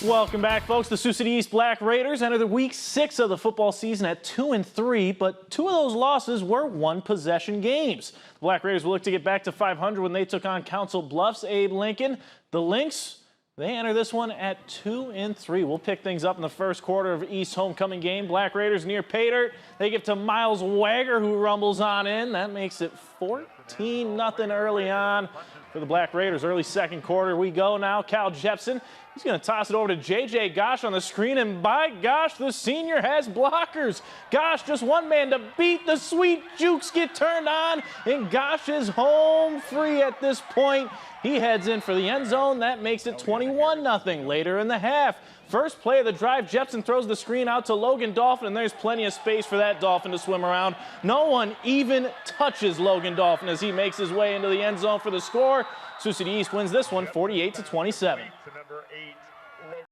Welcome back, folks. The Sioux City East Black Raiders enter the week 6 of the football season at 2-3, but 2 of those losses were one-possession games. The Black Raiders will look to get back to 500 when they took on Council Bluffs' Abe Lincoln. The Lynx, they enter this one at 2-3. We'll pick things up in the first quarter of East's homecoming game. Black Raiders near pay dirt. They give to Miles Wagger, who rumbles on in. That makes it 14-0 early on for the Black Raiders. Early second quarter we go now. Cal Jepson, he's going to toss it over to J.J. Gosh on the screen, and by gosh, the senior has blockers. Gosh, just one man to beat. The sweet jukes get turned on, and Gosh is home free at this point. He heads in for the end zone. That makes it 21-0 later in the half. First play of the drive, Jepson throws the screen out to Logan Dolphin, and there's plenty of space for that Dolphin to swim around. No one even touches Logan Dolphin as he makes his way into the end zone for the score. Sioux City East wins this one 48-27.